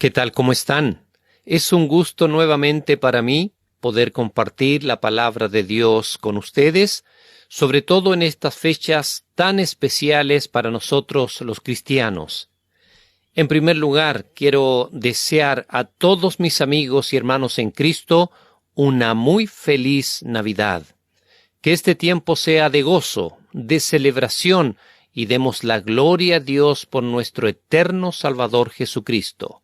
¿Qué tal? ¿Cómo están? Es un gusto nuevamente para mí poder compartir la palabra de Dios con ustedes, sobre todo en estas fechas tan especiales para nosotros los cristianos. En primer lugar, quiero desear a todos mis amigos y hermanos en Cristo una muy feliz Navidad. Que este tiempo sea de gozo, de celebración, y demos la gloria a Dios por nuestro eterno Salvador Jesucristo.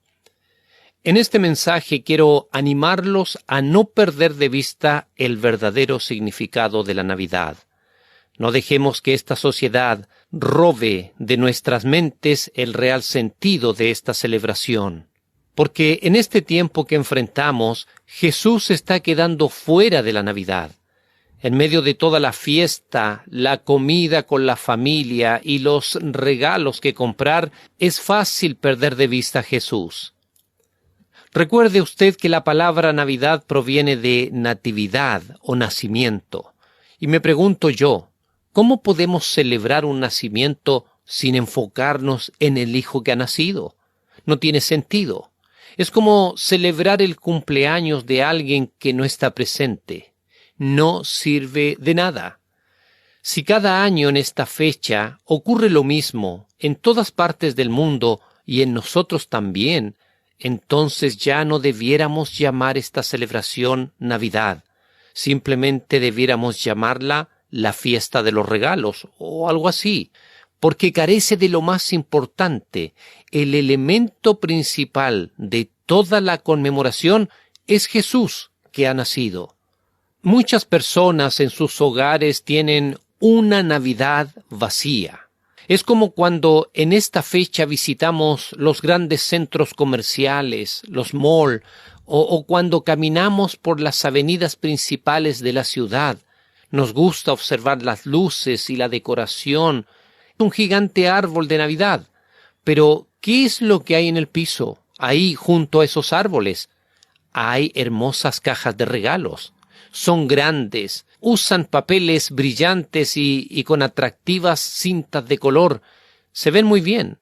En este mensaje quiero animarlos a no perder de vista el verdadero significado de la Navidad. No dejemos que esta sociedad robe de nuestras mentes el real sentido de esta celebración. Porque en este tiempo que enfrentamos, Jesús está quedando fuera de la Navidad. En medio de toda la fiesta, la comida con la familia y los regalos que comprar, es fácil perder de vista a Jesús. Recuerde usted que la palabra Navidad proviene de natividad o nacimiento. Y me pregunto yo, ¿cómo podemos celebrar un nacimiento sin enfocarnos en el hijo que ha nacido? No tiene sentido. Es como celebrar el cumpleaños de alguien que no está presente. No sirve de nada. Si cada año en esta fecha ocurre lo mismo en todas partes del mundo y en nosotros también, entonces ya no debiéramos llamar esta celebración Navidad. Simplemente debiéramos llamarla la fiesta de los regalos o algo así, porque carece de lo más importante. El elemento principal de toda la conmemoración es Jesús que ha nacido. Muchas personas en sus hogares tienen una Navidad vacía. Es como cuando en esta fecha visitamos los grandes centros comerciales, los malls, o cuando caminamos por las avenidas principales de la ciudad. Nos gusta observar las luces y la decoración, un gigante árbol de Navidad. Pero, ¿qué es lo que hay en el piso, ahí junto a esos árboles? Hay hermosas cajas de regalos. Son grandes, usan papeles brillantes y con atractivas cintas de color. Se ven muy bien.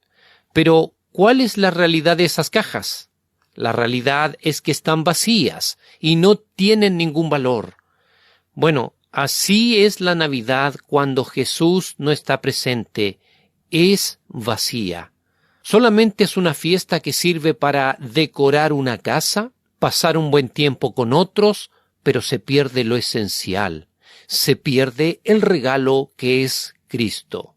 Pero, ¿cuál es la realidad de esas cajas? La realidad es que están vacías y no tienen ningún valor. Bueno, así es la Navidad cuando Jesús no está presente. Es vacía. Solamente es una fiesta que sirve para decorar una casa, pasar un buen tiempo con otros, pero se pierde lo esencial. Se pierde el regalo que es Cristo.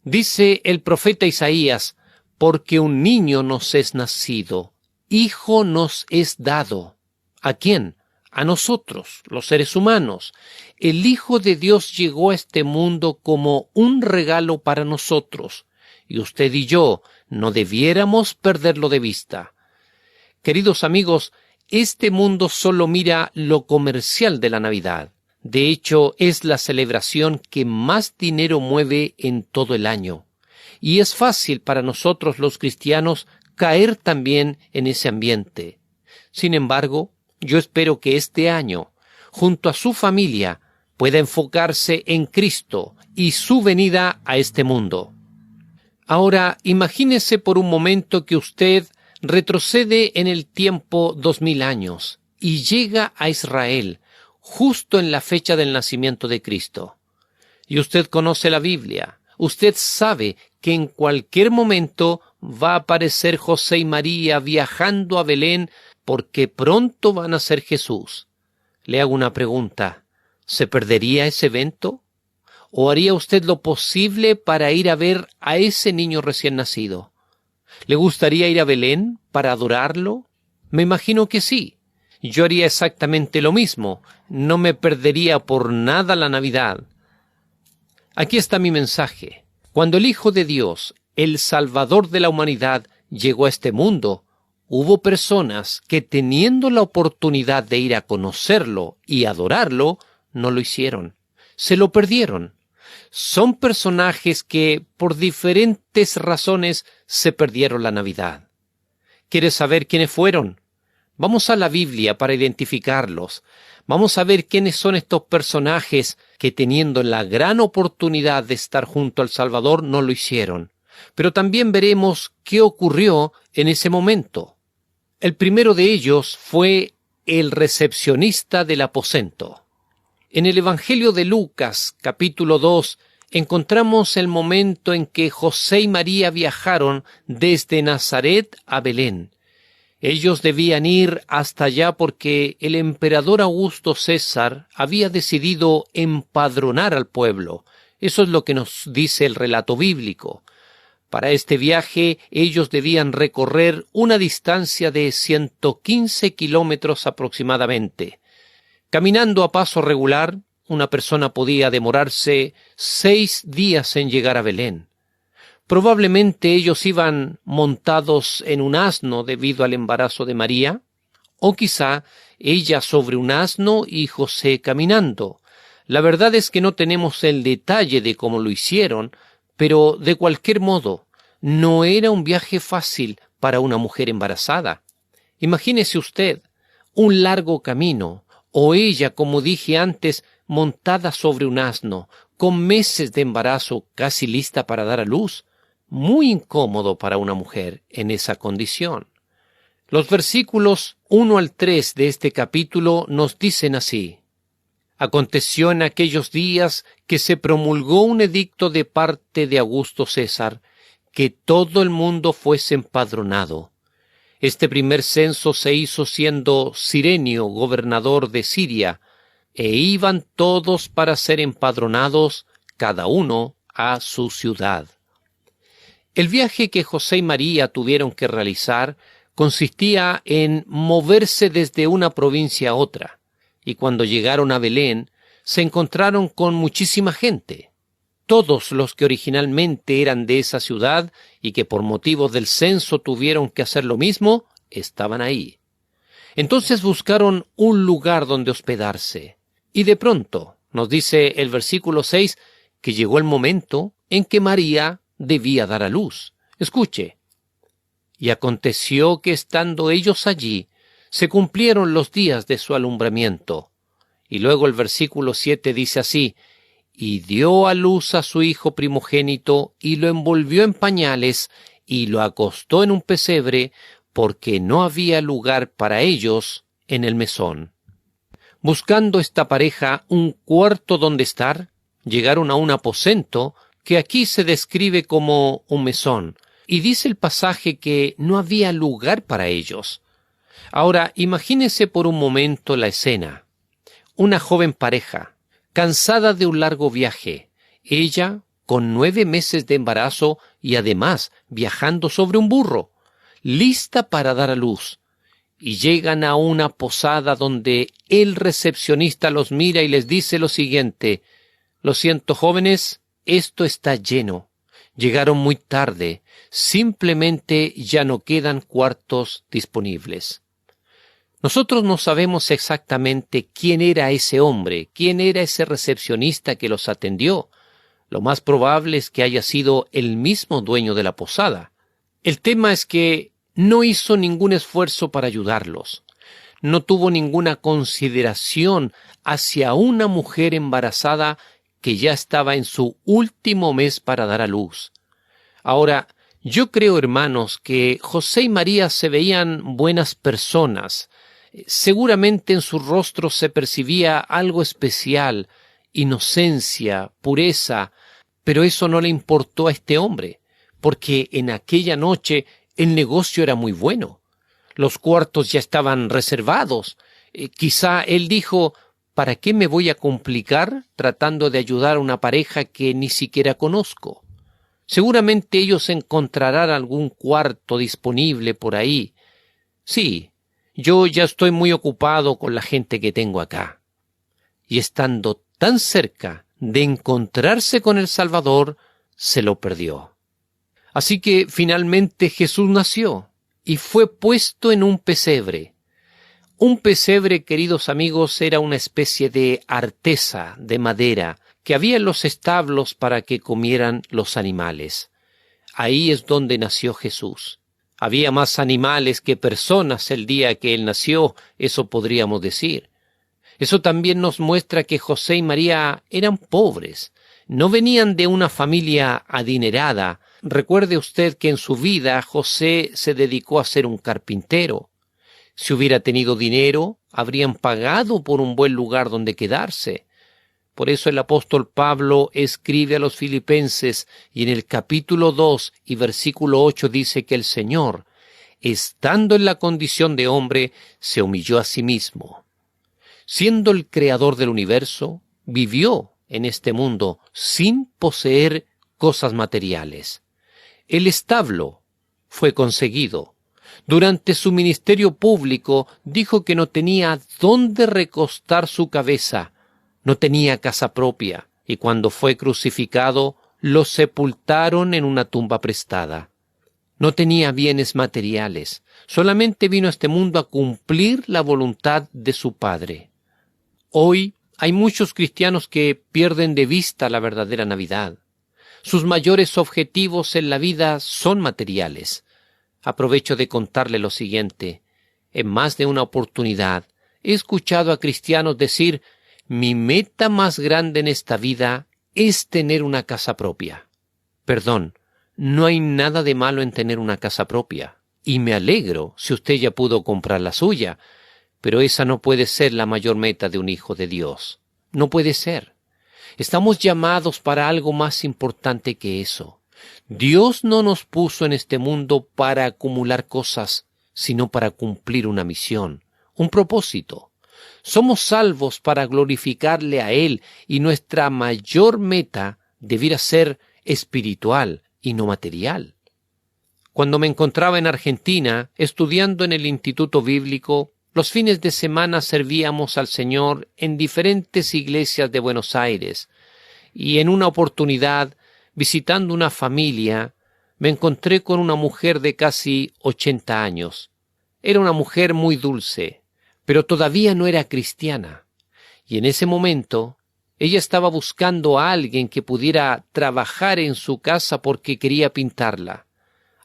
Dice el profeta Isaías, porque un niño nos es nacido, hijo nos es dado. ¿A quién? A nosotros, los seres humanos. El Hijo de Dios llegó a este mundo como un regalo para nosotros, y usted y yo no debiéramos perderlo de vista. Queridos amigos, este mundo solo mira lo comercial de la Navidad. De hecho, es la celebración que más dinero mueve en todo el año. Y es fácil para nosotros los cristianos caer también en ese ambiente. Sin embargo, yo espero que este año, junto a su familia, pueda enfocarse en Cristo y su venida a este mundo. Ahora, imagínese por un momento que usted retrocede en el tiempo 2000 años y llega a Israel justo en la fecha del nacimiento de Cristo. Y usted conoce la Biblia. Usted sabe que en cualquier momento va a aparecer José y María viajando a Belén porque pronto van a ser Jesús. Le hago una pregunta. ¿Se perdería ese evento? ¿O haría usted lo posible para ir a ver a ese niño recién nacido? ¿Le gustaría ir a Belén para adorarlo? Me imagino que sí. Yo haría exactamente lo mismo. No me perdería por nada la Navidad. Aquí está mi mensaje. Cuando el Hijo de Dios, el Salvador de la humanidad, llegó a este mundo, hubo personas que teniendo la oportunidad de ir a conocerlo y adorarlo, no lo hicieron. Se lo perdieron. Son personajes que, por diferentes razones, se perdieron la Navidad. ¿Quieres saber quiénes fueron? Vamos a la Biblia para identificarlos. Vamos a ver quiénes son estos personajes que, teniendo la gran oportunidad de estar junto al Salvador, no lo hicieron. Pero también veremos qué ocurrió en ese momento. El primero de ellos fue el recepcionista del aposento. En el Evangelio de Lucas, capítulo 2, encontramos el momento en que José y María viajaron desde Nazaret a Belén. Ellos debían ir hasta allá porque el emperador Augusto César había decidido empadronar al pueblo. Eso es lo que nos dice el relato bíblico. Para este viaje ellos debían recorrer una distancia de 115 kilómetros aproximadamente. Caminando a paso regular, una persona podía demorarse 6 días en llegar a Belén. Probablemente ellos iban montados en un asno debido al embarazo de María, o quizá ella sobre un asno y José caminando. La verdad es que no tenemos el detalle de cómo lo hicieron, pero de cualquier modo, no era un viaje fácil para una mujer embarazada. Imagínese usted, un largo camino, o ella, como dije antes, montada sobre un asno, con meses de embarazo casi lista para dar a luz. Muy incómodo para una mujer en esa condición. Los versículos 1 al 3 de este capítulo nos dicen así: Aconteció en aquellos días que se promulgó un edicto de parte de Augusto César, que todo el mundo fuese empadronado. Este primer censo se hizo siendo Cirenio gobernador de Siria, e iban todos para ser empadronados, cada uno a su ciudad. El viaje que José y María tuvieron que realizar consistía en moverse desde una provincia a otra, y cuando llegaron a Belén se encontraron con muchísima gente. Todos los que originalmente eran de esa ciudad y que por motivos del censo tuvieron que hacer lo mismo, estaban ahí. Entonces buscaron un lugar donde hospedarse, y de pronto, nos dice el versículo 6, que llegó el momento en que María debía dar a luz. Escuche. Y aconteció que estando ellos allí, se cumplieron los días de su alumbramiento. Y luego el versículo 7 dice así: y dio a luz a su hijo primogénito, y lo envolvió en pañales, y lo acostó en un pesebre, porque no había lugar para ellos en el mesón. Buscando esta pareja un cuarto donde estar, llegaron a un aposento que aquí se describe como un mesón, y dice el pasaje que no había lugar para ellos. Ahora, imagínese por un momento la escena. Una joven pareja, cansada de un largo viaje, ella con 9 meses de embarazo y además viajando sobre un burro, lista para dar a luz, y llegan a una posada donde el recepcionista los mira y les dice lo siguiente: lo siento, jóvenes, esto está lleno. Llegaron muy tarde. Simplemente ya no quedan cuartos disponibles. Nosotros no sabemos exactamente quién era ese hombre, quién era ese recepcionista que los atendió. Lo más probable es que haya sido el mismo dueño de la posada. El tema es que no hizo ningún esfuerzo para ayudarlos. No tuvo ninguna consideración hacia una mujer embarazada que ya estaba en su último mes para dar a luz. Ahora, yo creo, hermanos, que José y María se veían buenas personas. Seguramente en su rostro se percibía algo especial, inocencia, pureza, pero eso no le importó a este hombre, porque en aquella noche el negocio era muy bueno. Los cuartos ya estaban reservados. Quizá él dijo: ¿para qué me voy a complicar tratando de ayudar a una pareja que ni siquiera conozco? Seguramente ellos encontrarán algún cuarto disponible por ahí. Sí, yo ya estoy muy ocupado con la gente que tengo acá. Y estando tan cerca de encontrarse con el Salvador, se lo perdió. Así que finalmente Jesús nació y fue puesto en un pesebre. Un pesebre, queridos amigos, era una especie de artesa de madera que había en los establos para que comieran los animales. Ahí es donde nació Jesús. Había más animales que personas el día que él nació, eso podríamos decir. Eso también nos muestra que José y María eran pobres. No venían de una familia adinerada. Recuerde usted que en su vida José se dedicó a ser un carpintero. Si hubiera tenido dinero, habrían pagado por un buen lugar donde quedarse. Por eso el apóstol Pablo escribe a los filipenses y en el capítulo 2 y versículo 8 dice que el Señor, estando en la condición de hombre, se humilló a sí mismo. Siendo el creador del universo, vivió en este mundo sin poseer cosas materiales. El establo fue conseguido. Durante su ministerio público dijo que no tenía dónde recostar su cabeza, no tenía casa propia, y cuando fue crucificado, lo sepultaron en una tumba prestada. No tenía bienes materiales, solamente vino a este mundo a cumplir la voluntad de su Padre. Hoy hay muchos cristianos que pierden de vista la verdadera Navidad. Sus mayores objetivos en la vida son materiales. Aprovecho de contarle lo siguiente. En más de una oportunidad he escuchado a cristianos decir: mi meta más grande en esta vida es tener una casa propia. Perdón, no hay nada de malo en tener una casa propia, y me alegro si usted ya pudo comprar la suya, pero esa no puede ser la mayor meta de un hijo de Dios. No puede ser. Estamos llamados para algo más importante que eso. Dios no nos puso en este mundo para acumular cosas, sino para cumplir una misión, un propósito. Somos salvos para glorificarle a Él, y nuestra mayor meta debiera ser espiritual y no material. Cuando me encontraba en Argentina, estudiando en el Instituto Bíblico, los fines de semana servíamos al Señor en diferentes iglesias de Buenos Aires, y en una oportunidad, visitando una familia, me encontré con una mujer de casi 80 años. Era una mujer muy dulce, pero todavía no era cristiana. Y en ese momento, ella estaba buscando a alguien que pudiera trabajar en su casa porque quería pintarla.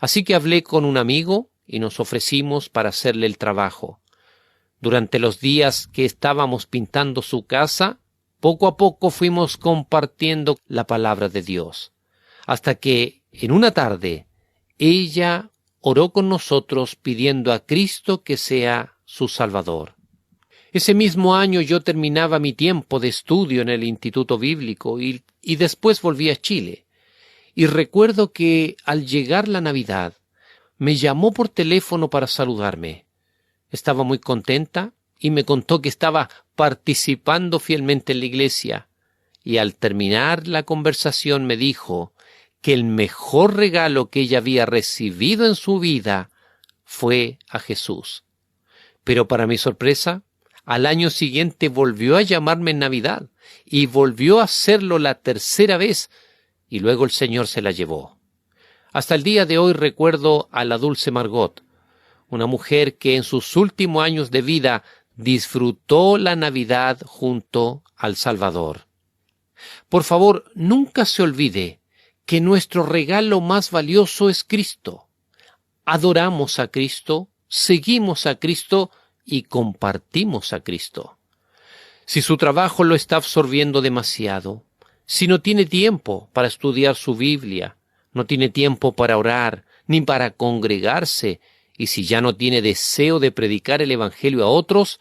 Así que hablé con un amigo y nos ofrecimos para hacerle el trabajo. Durante los días que estábamos pintando su casa, poco a poco fuimos compartiendo la palabra de Dios, hasta que, en una tarde, ella oró con nosotros pidiendo a Cristo que sea su Salvador. Ese mismo año yo terminaba mi tiempo de estudio en el Instituto Bíblico y después volví a Chile. Y recuerdo que al llegar la Navidad, me llamó por teléfono para saludarme. Estaba muy contenta y me contó que estaba participando fielmente en la iglesia. Y al terminar la conversación me dijo que el mejor regalo que ella había recibido en su vida fue a Jesús. Pero para mi sorpresa, al año siguiente volvió a llamarme en Navidad y volvió a hacerlo la tercera vez, y luego el Señor se la llevó. Hasta el día de hoy recuerdo a la dulce Margot, una mujer que en sus últimos años de vida disfrutó la Navidad junto al Salvador. Por favor, nunca se olvide que nuestro regalo más valioso es Cristo. Adoramos a Cristo, seguimos a Cristo y compartimos a Cristo. Si su trabajo lo está absorbiendo demasiado, si no tiene tiempo para estudiar su Biblia, no tiene tiempo para orar, ni para congregarse, y si ya no tiene deseo de predicar el Evangelio a otros,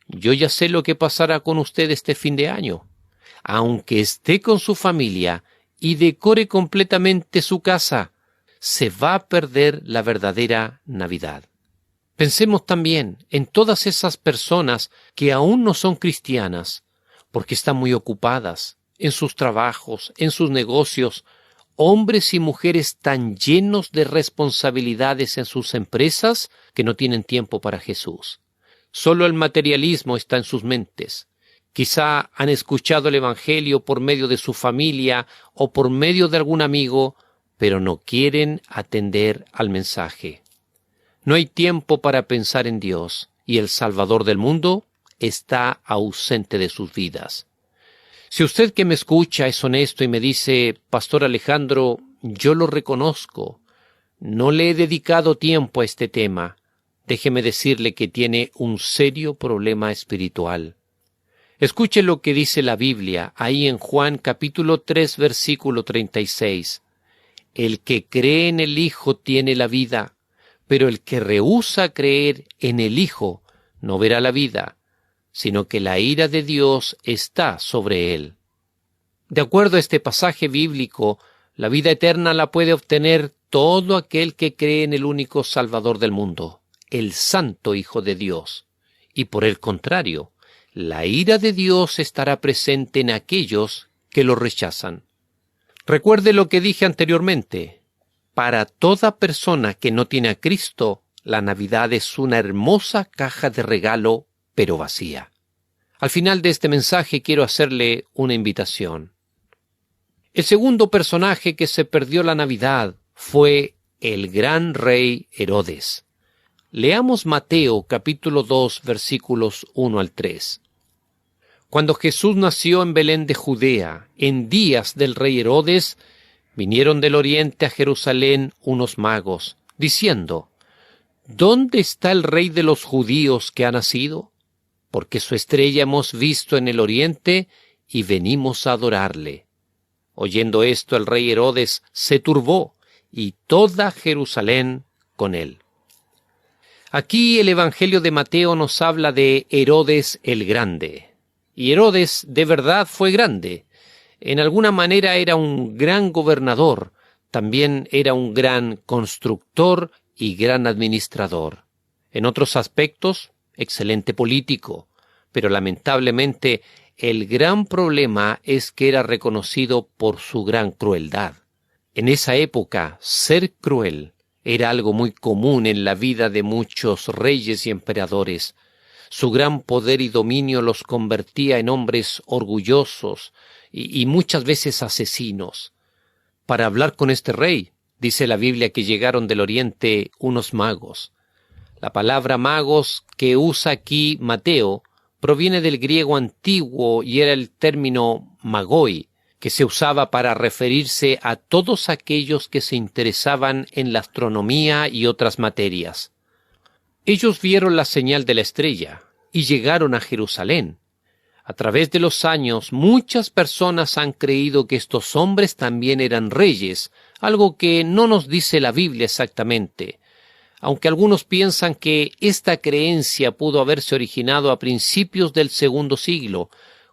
yo ya sé lo que pasará con usted este fin de año. Aunque esté con su familia y decore completamente su casa, se va a perder la verdadera Navidad. Pensemos también en todas esas personas que aún no son cristianas, porque están muy ocupadas en sus trabajos, en sus negocios, hombres y mujeres tan llenos de responsabilidades en sus empresas que no tienen tiempo para Jesús. Solo el materialismo está en sus mentes. Quizá han escuchado el Evangelio por medio de su familia o por medio de algún amigo, pero no quieren atender al mensaje. No hay tiempo para pensar en Dios, y el Salvador del mundo está ausente de sus vidas. Si usted que me escucha es honesto y me dice: Pastor Alejandro, yo lo reconozco, no le he dedicado tiempo a este tema, déjeme decirle que tiene un serio problema espiritual. Escuche lo que dice la Biblia, ahí en Juan capítulo 3, versículo 36. El que cree en el Hijo tiene la vida, pero el que rehúsa creer en el Hijo no verá la vida, sino que la ira de Dios está sobre él. De acuerdo a este pasaje bíblico, la vida eterna la puede obtener todo aquel que cree en el único Salvador del mundo, el Santo Hijo de Dios. Y por el contrario, la ira de Dios estará presente en aquellos que lo rechazan. Recuerde lo que dije anteriormente. Para toda persona que no tiene a Cristo, la Navidad es una hermosa caja de regalo, pero vacía. Al final de este mensaje quiero hacerle una invitación. El segundo personaje que se perdió la Navidad fue el gran rey Herodes. Leamos Mateo capítulo 2 versículos 1 al 3. Cuando Jesús nació en Belén de Judea, en días del rey Herodes, vinieron del oriente a Jerusalén unos magos, diciendo: ¿Dónde está el rey de los judíos que ha nacido? Porque su estrella hemos visto en el oriente y venimos a adorarle. Oyendo esto, el rey Herodes se turbó, y toda Jerusalén con él. Aquí el Evangelio de Mateo nos habla de Herodes el Grande. Y Herodes de verdad fue grande. En alguna manera era un gran gobernador, también era un gran constructor y gran administrador. En otros aspectos, excelente político, pero lamentablemente el gran problema es que era reconocido por su gran crueldad. En esa época, ser cruel era algo muy común en la vida de muchos reyes y emperadores. Su gran poder y dominio los convertía en hombres orgullosos y muchas veces asesinos. Para hablar con este rey, dice la Biblia que llegaron del oriente unos magos. La palabra magos que usa aquí Mateo proviene del griego antiguo y era el término magoi, que se usaba para referirse a todos aquellos que se interesaban en la astronomía y otras materias. Ellos vieron la señal de la estrella y llegaron a Jerusalén. A través de los años, muchas personas han creído que estos hombres también eran reyes, algo que no nos dice la Biblia exactamente, aunque algunos piensan que esta creencia pudo haberse originado a principios del segundo siglo,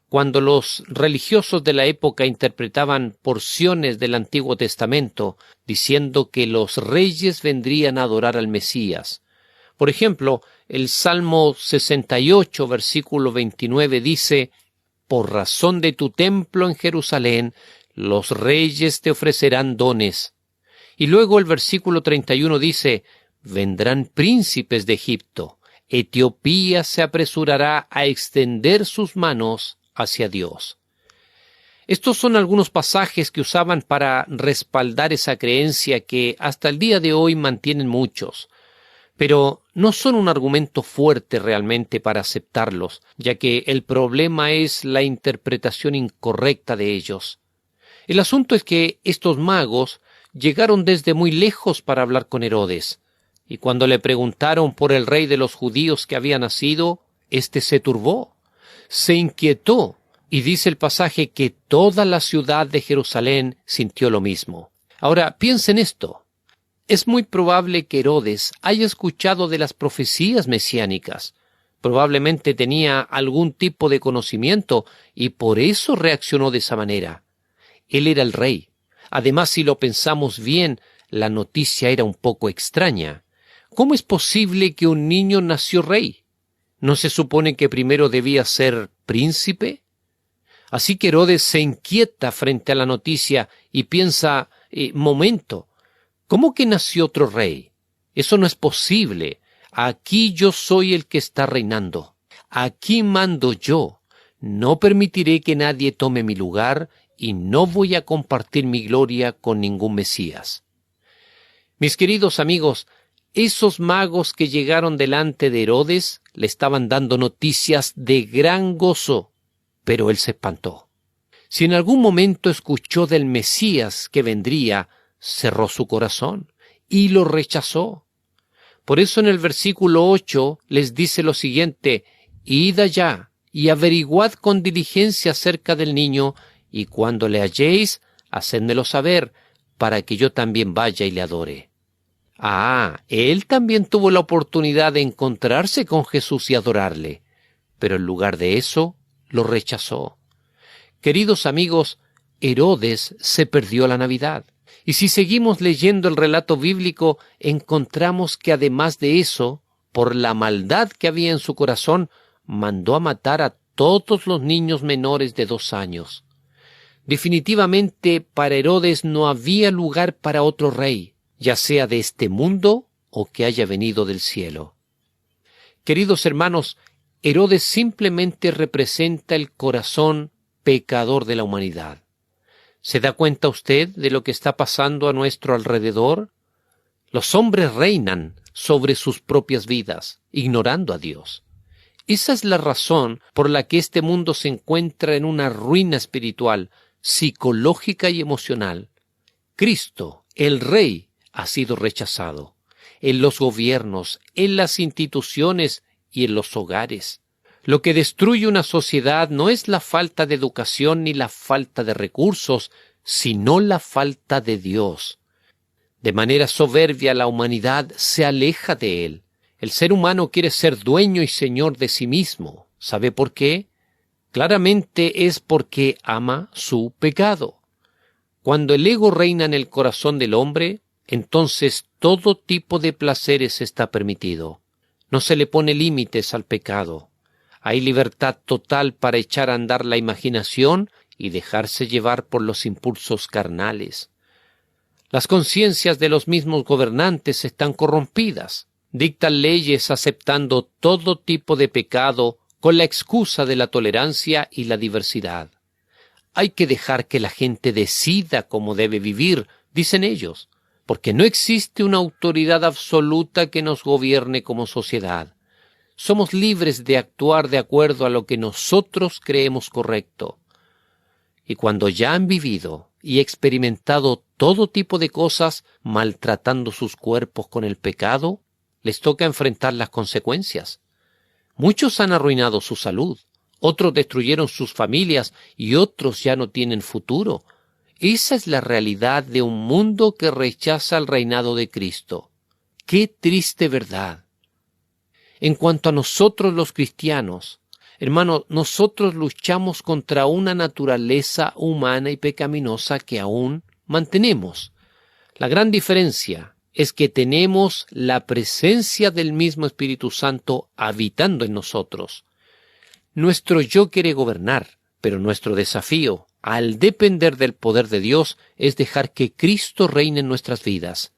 cuando los religiosos de la época interpretaban porciones del Antiguo Testamento, diciendo que los reyes vendrían a adorar al Mesías. Por ejemplo, el Salmo 68, versículo 29 dice: «Por razón de tu templo en Jerusalén, los reyes te ofrecerán dones». Y luego el versículo 31 dice: «Vendrán príncipes de Egipto, Etiopía se apresurará a extender sus manos hacia Dios». Estos son algunos pasajes que usaban para respaldar esa creencia que hasta el día de hoy mantienen muchos, pero no son un argumento fuerte realmente para aceptarlos, ya que el problema es la interpretación incorrecta de ellos. El asunto es que estos magos llegaron desde muy lejos para hablar con Herodes, y cuando le preguntaron por el rey de los judíos que había nacido, éste se turbó, se inquietó, y dice el pasaje que toda la ciudad de Jerusalén sintió lo mismo. Ahora, piensen esto. Es muy probable que Herodes haya escuchado de las profecías mesiánicas. Probablemente tenía algún tipo de conocimiento y por eso reaccionó de esa manera. Él era el rey. Además, si lo pensamos bien, la noticia era un poco extraña. ¿Cómo es posible que un niño nació rey? ¿No se supone que primero debía ser príncipe? Así que Herodes se inquieta frente a la noticia y piensa, momento, ¿cómo que nació otro rey? Eso no es posible. Aquí yo soy el que está reinando. Aquí mando yo. No permitiré que nadie tome mi lugar y no voy a compartir mi gloria con ningún Mesías. Mis queridos amigos, esos magos que llegaron delante de Herodes le estaban dando noticias de gran gozo, pero él se espantó. Si en algún momento escuchó del Mesías que vendría, cerró su corazón y lo rechazó. Por eso en el versículo 8 les dice lo siguiente: «Id allá y averiguad con diligencia acerca del niño, y cuando le halléis, hacédmelo saber, para que yo también vaya y le adore». Él también tuvo la oportunidad de encontrarse con Jesús y adorarle, pero en lugar de eso, lo rechazó. Queridos amigos, Herodes se perdió la Navidad. Y si seguimos leyendo el relato bíblico, encontramos que además de eso, por la maldad que había en su corazón, mandó a matar a todos los niños menores de 2 años. Definitivamente para Herodes no había lugar para otro rey, ya sea de este mundo o que haya venido del cielo. Queridos hermanos, Herodes simplemente representa el corazón pecador de la humanidad. ¿Se da cuenta usted de lo que está pasando a nuestro alrededor? Los hombres reinan sobre sus propias vidas, ignorando a Dios. Esa es la razón por la que este mundo se encuentra en una ruina espiritual, psicológica y emocional. Cristo, el Rey, ha sido rechazado en los gobiernos, en las instituciones y en los hogares. Lo que destruye una sociedad no es la falta de educación ni la falta de recursos, sino la falta de Dios. De manera soberbia la humanidad se aleja de Él. El ser humano quiere ser dueño y señor de sí mismo. ¿Sabe por qué? Claramente es porque ama su pecado. Cuando el ego reina en el corazón del hombre, entonces todo tipo de placeres está permitido. No se le pone límites al pecado. Hay libertad total para echar a andar la imaginación y dejarse llevar por los impulsos carnales. Las conciencias de los mismos gobernantes están corrompidas. Dictan leyes aceptando todo tipo de pecado con la excusa de la tolerancia y la diversidad. Hay que dejar que la gente decida cómo debe vivir, dicen ellos, porque no existe una autoridad absoluta que nos gobierne como sociedad. Somos libres de actuar de acuerdo a lo que nosotros creemos correcto. Y cuando ya han vivido y experimentado todo tipo de cosas maltratando sus cuerpos con el pecado, les toca enfrentar las consecuencias. Muchos han arruinado su salud, otros destruyeron sus familias y otros ya no tienen futuro. Esa es la realidad de un mundo que rechaza el reinado de Cristo. ¡Qué triste verdad! En cuanto a nosotros los cristianos, hermanos, nosotros luchamos contra una naturaleza humana y pecaminosa que aún mantenemos. La gran diferencia es que tenemos la presencia del mismo Espíritu Santo habitando en nosotros. Nuestro yo quiere gobernar, pero nuestro desafío, al depender del poder de Dios, es dejar que Cristo reine en nuestras vidas.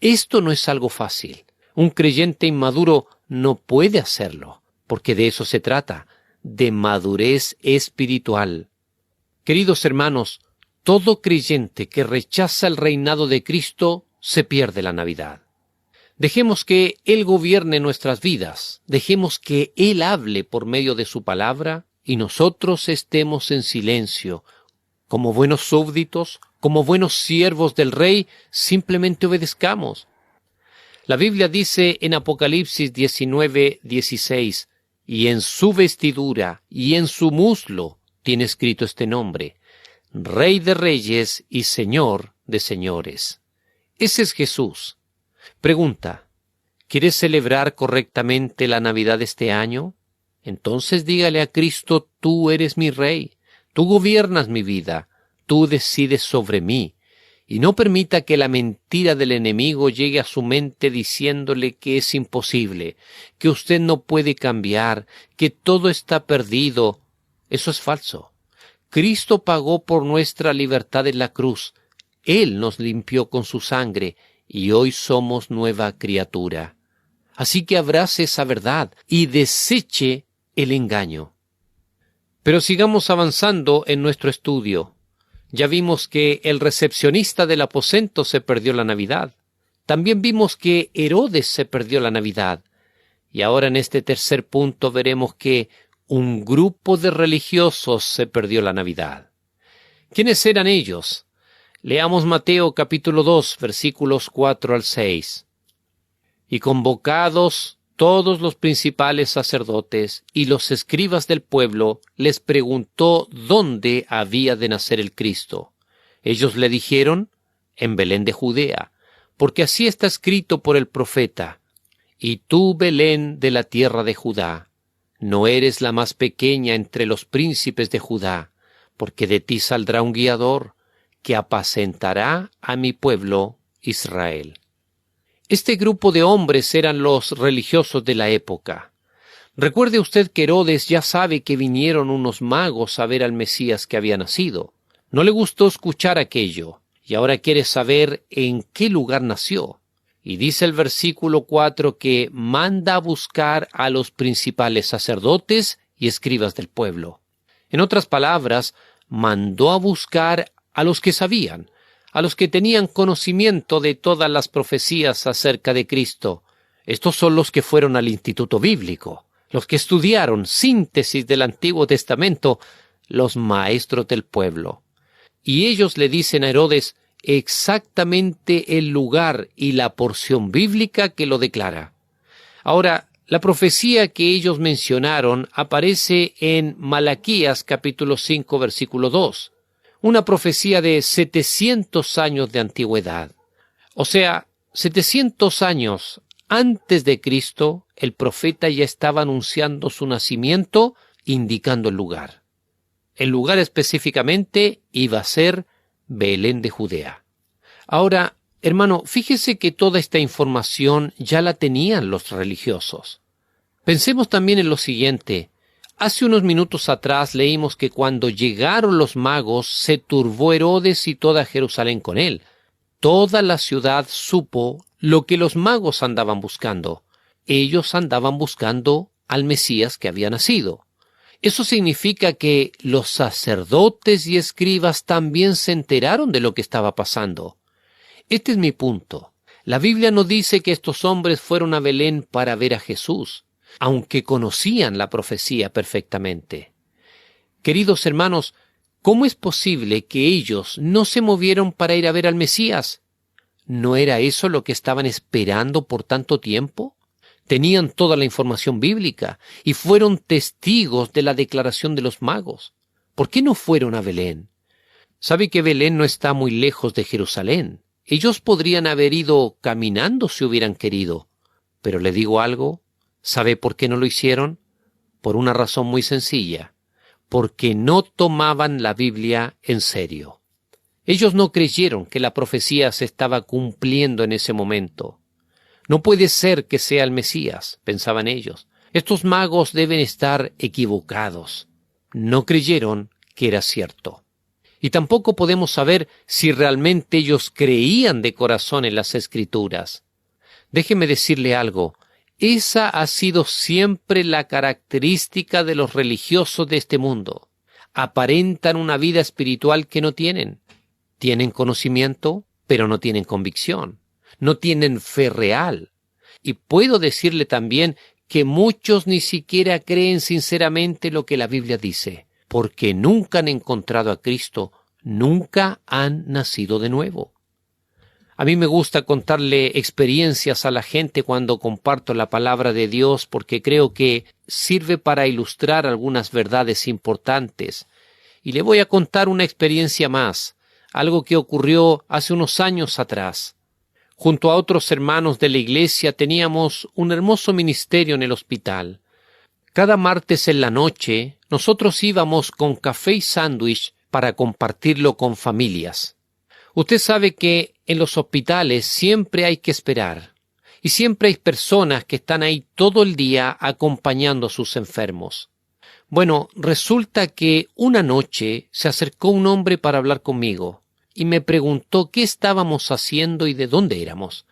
Esto no es algo fácil. Un creyente inmaduro no puede hacerlo, porque de eso se trata, de madurez espiritual. Queridos hermanos, todo creyente que rechaza el reinado de Cristo se pierde la Navidad. Dejemos que Él gobierne nuestras vidas, dejemos que Él hable por medio de su palabra y nosotros estemos en silencio. Como buenos súbditos, como buenos siervos del Rey, simplemente obedezcamos. La Biblia dice en Apocalipsis 19:16, y en su vestidura y en su muslo tiene escrito este nombre, Rey de Reyes y Señor de Señores. Ese es Jesús. Pregunta, ¿quieres celebrar correctamente la Navidad este año? Entonces dígale a Cristo, tú eres mi Rey, tú gobiernas mi vida, tú decides sobre mí. Y no permita que la mentira del enemigo llegue a su mente diciéndole que es imposible, que usted no puede cambiar, que todo está perdido. Eso es falso. Cristo pagó por nuestra libertad en la cruz. Él nos limpió con su sangre y hoy somos nueva criatura. Así que abrace esa verdad y deseche el engaño. Pero sigamos avanzando en nuestro estudio. Ya vimos que el recepcionista del aposento se perdió la Navidad. También vimos que Herodes se perdió la Navidad. Y ahora en este tercer punto veremos que un grupo de religiosos se perdió la Navidad. ¿Quiénes eran ellos? Leamos Mateo capítulo 2, versículos 4 al 6. Y convocados todos los principales sacerdotes y los escribas del pueblo, les preguntó dónde había de nacer el Cristo. Ellos le dijeron, en Belén de Judea, porque así está escrito por el profeta: «Y tú, Belén de la tierra de Judá, no eres la más pequeña entre los príncipes de Judá, porque de ti saldrá un guiador que apacentará a mi pueblo Israel». Este grupo de hombres eran los religiosos de la época. Recuerde usted que Herodes ya sabe que vinieron unos magos a ver al Mesías que había nacido. No le gustó escuchar aquello, y ahora quiere saber en qué lugar nació. Y dice el versículo 4 que manda a buscar a los principales sacerdotes y escribas del pueblo. En otras palabras, mandó a buscar a los que sabían, a los que tenían conocimiento de todas las profecías acerca de Cristo. Estos son los que fueron al Instituto Bíblico, los que estudiaron síntesis del Antiguo Testamento, los maestros del pueblo. Y ellos le dicen a Herodes exactamente el lugar y la porción bíblica que lo declara. Ahora, la profecía que ellos mencionaron aparece en Malaquías capítulo 5 versículo 2, una profecía de 700 años de antigüedad. O sea, 700 años antes de Cristo, el profeta ya estaba anunciando su nacimiento, indicando el lugar. El lugar específicamente iba a ser Belén de Judea. Ahora, hermano, fíjese que toda esta información ya la tenían los religiosos. Pensemos también en lo siguiente. Hace unos minutos atrás leímos que cuando llegaron los magos se turbó Herodes y toda Jerusalén con él. Toda la ciudad supo lo que los magos andaban buscando. Ellos andaban buscando al Mesías que había nacido. Eso significa que los sacerdotes y escribas también se enteraron de lo que estaba pasando. Este es mi punto. La Biblia no dice que estos hombres fueron a Belén para ver a Jesús, aunque conocían la profecía perfectamente. Queridos hermanos, ¿cómo es posible que ellos no se movieron para ir a ver al Mesías? ¿No era eso lo que estaban esperando por tanto tiempo? Tenían toda la información bíblica y fueron testigos de la declaración de los magos. ¿Por qué no fueron a Belén? Sabe que Belén no está muy lejos de Jerusalén. Ellos podrían haber ido caminando si hubieran querido. Pero le digo algo, ¿sabe por qué no lo hicieron? Por una razón muy sencilla. Porque no tomaban la Biblia en serio. Ellos no creyeron que la profecía se estaba cumpliendo en ese momento. No puede ser que sea el Mesías, pensaban ellos. Estos magos deben estar equivocados. No creyeron que era cierto. Y tampoco podemos saber si realmente ellos creían de corazón en las Escrituras. Déjeme decirle algo. Esa ha sido siempre la característica de los religiosos de este mundo. Aparentan una vida espiritual que no tienen. Tienen conocimiento, pero no tienen convicción. No tienen fe real. Y puedo decirle también que muchos ni siquiera creen sinceramente lo que la Biblia dice, porque nunca han encontrado a Cristo, nunca han nacido de nuevo. A mí me gusta contarle experiencias a la gente cuando comparto la palabra de Dios, porque creo que sirve para ilustrar algunas verdades importantes. Y le voy a contar una experiencia más, algo que ocurrió hace unos años atrás. Junto a otros hermanos de la iglesia teníamos un hermoso ministerio en el hospital. Cada martes en la noche nosotros íbamos con café y sándwich para compartirlo con familias. Usted sabe que en los hospitales siempre hay que esperar y siempre hay personas que están ahí todo el día acompañando a sus enfermos. Bueno, resulta que una noche se acercó un hombre para hablar conmigo y me preguntó qué estábamos haciendo y de dónde éramos.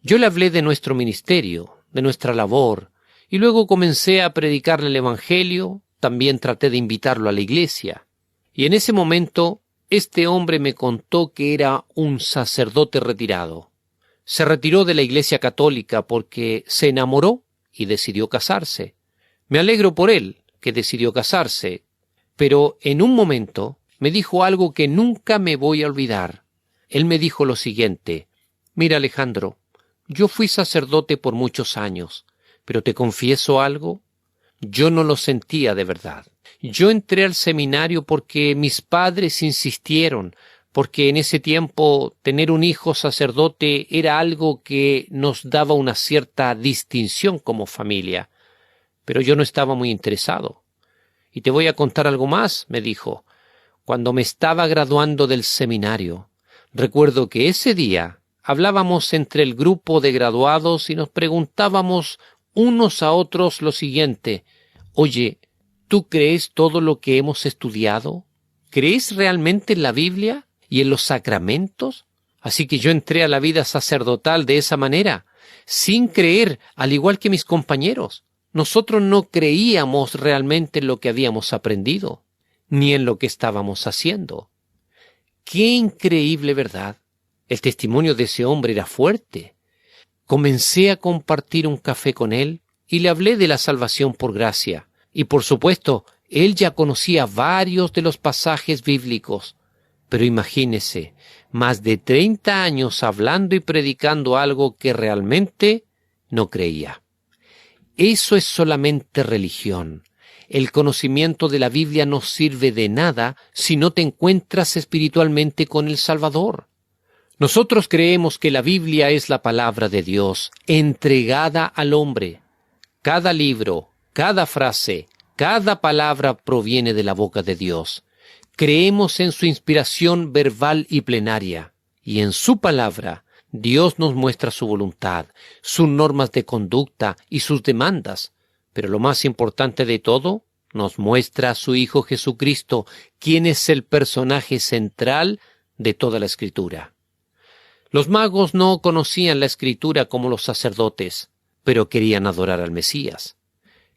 Yo le hablé de nuestro ministerio, de nuestra labor, y luego comencé a predicarle el Evangelio, también traté de invitarlo a la iglesia. Y en ese momento, este hombre me contó que era un sacerdote retirado. Se retiró de la iglesia católica porque se enamoró y decidió casarse. Me alegro por él, que decidió casarse, pero en un momento me dijo algo que nunca me voy a olvidar. Él me dijo lo siguiente: mira, Alejandro, yo fui sacerdote por muchos años, pero te confieso algo, yo no lo sentía de verdad. Yo entré al seminario porque mis padres insistieron, porque en ese tiempo tener un hijo sacerdote era algo que nos daba una cierta distinción como familia. Pero yo no estaba muy interesado. Y te voy a contar algo más, me dijo. Cuando me estaba graduando del seminario, recuerdo que ese día hablábamos entre el grupo de graduados y nos preguntábamos unos a otros lo siguiente: oye, ¿tú crees todo lo que hemos estudiado? ¿Crees realmente en la Biblia y en los sacramentos? Así que yo entré a la vida sacerdotal de esa manera, sin creer, al igual que mis compañeros. Nosotros no creíamos realmente en lo que habíamos aprendido, ni en lo que estábamos haciendo. ¡Qué increíble verdad! El testimonio de ese hombre era fuerte. Comencé a compartir un café con él y le hablé de la salvación por gracia. Y por supuesto, él ya conocía varios de los pasajes bíblicos. Pero imagínese, más de 30 años hablando y predicando algo que realmente no creía. Eso es solamente religión. El conocimiento de la Biblia no sirve de nada si no te encuentras espiritualmente con el Salvador. Nosotros creemos que la Biblia es la palabra de Dios, entregada al hombre. Cada libro, cada frase, cada palabra proviene de la boca de Dios. Creemos en su inspiración verbal y plenaria, y en su palabra Dios nos muestra su voluntad, sus normas de conducta y sus demandas, pero lo más importante de todo, nos muestra a su Hijo Jesucristo, quien es el personaje central de toda la Escritura. Los magos no conocían la Escritura como los sacerdotes, pero querían adorar al Mesías.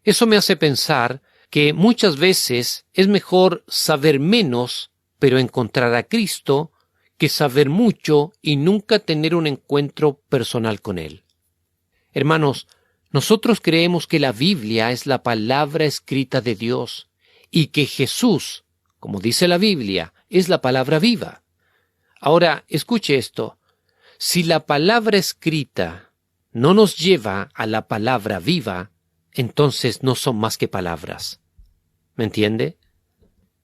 Eso me hace pensar que muchas veces es mejor saber menos, pero encontrar a Cristo, que saber mucho y nunca tener un encuentro personal con Él. Hermanos, nosotros creemos que la Biblia es la palabra escrita de Dios y que Jesús, como dice la Biblia, es la palabra viva. Ahora, escuche esto. Si la palabra escrita no nos lleva a la palabra viva, entonces no son más que palabras. ¿Me entiende?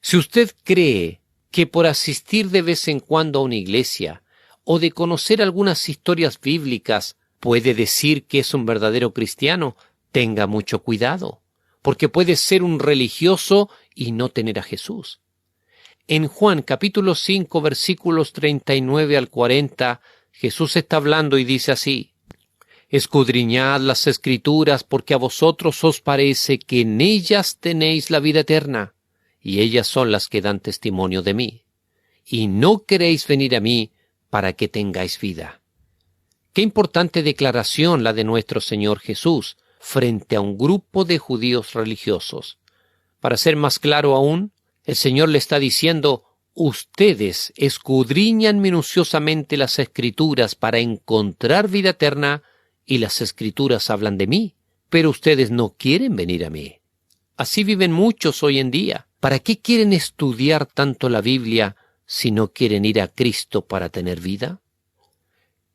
Si usted cree que por asistir de vez en cuando a una iglesia o de conocer algunas historias bíblicas puede decir que es un verdadero cristiano, tenga mucho cuidado, porque puede ser un religioso y no tener a Jesús. En Juan capítulo 5 versículos 39 al 40, Jesús está hablando y dice así: escudriñad las Escrituras, porque a vosotros os parece que en ellas tenéis la vida eterna, y ellas son las que dan testimonio de mí. Y no queréis venir a mí para que tengáis vida. Qué importante declaración la de nuestro Señor Jesús frente a un grupo de judíos religiosos. Para ser más claro aún, el Señor le está diciendo: ustedes escudriñan minuciosamente las Escrituras para encontrar vida eterna, y las Escrituras hablan de mí, pero ustedes no quieren venir a mí. Así viven muchos hoy en día. ¿Para qué quieren estudiar tanto la Biblia si no quieren ir a Cristo para tener vida?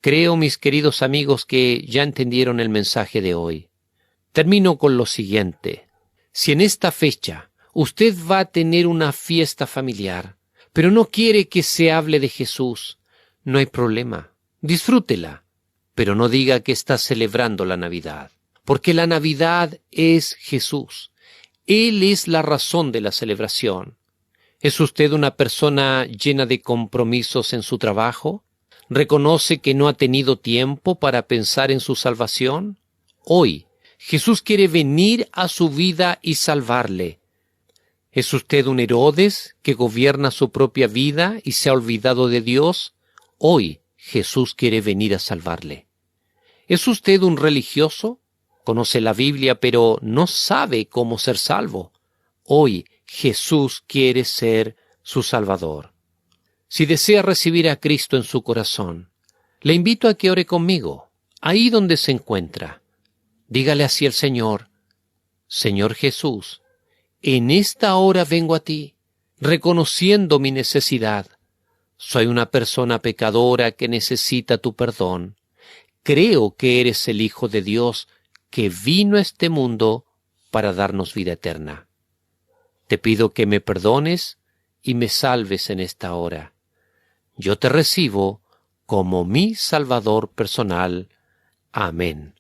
Creo, mis queridos amigos, que ya entendieron el mensaje de hoy. Termino con lo siguiente. Si en esta fecha usted va a tener una fiesta familiar, pero no quiere que se hable de Jesús, no hay problema. Disfrútela, pero no diga que está celebrando la Navidad, porque la Navidad es Jesús. Él es la razón de la celebración. ¿Es usted una persona llena de compromisos en su trabajo? ¿Reconoce que no ha tenido tiempo para pensar en su salvación? Hoy, Jesús quiere venir a su vida y salvarle. ¿Es usted un Herodes que gobierna su propia vida y se ha olvidado de Dios? Hoy, Jesús quiere venir a salvarle. ¿Es usted un religioso? Conoce la Biblia, pero no sabe cómo ser salvo. Hoy, Jesús quiere ser su Salvador. Si desea recibir a Cristo en su corazón, le invito a que ore conmigo, ahí donde se encuentra. Dígale así al Señor: Señor Jesús, en esta hora vengo a ti, reconociendo mi necesidad. Soy una persona pecadora que necesita tu perdón. Creo que eres el Hijo de Dios que vino a este mundo para darnos vida eterna. Te pido que me perdones y me salves en esta hora. yo te recibo como mi Salvador personal. Amén.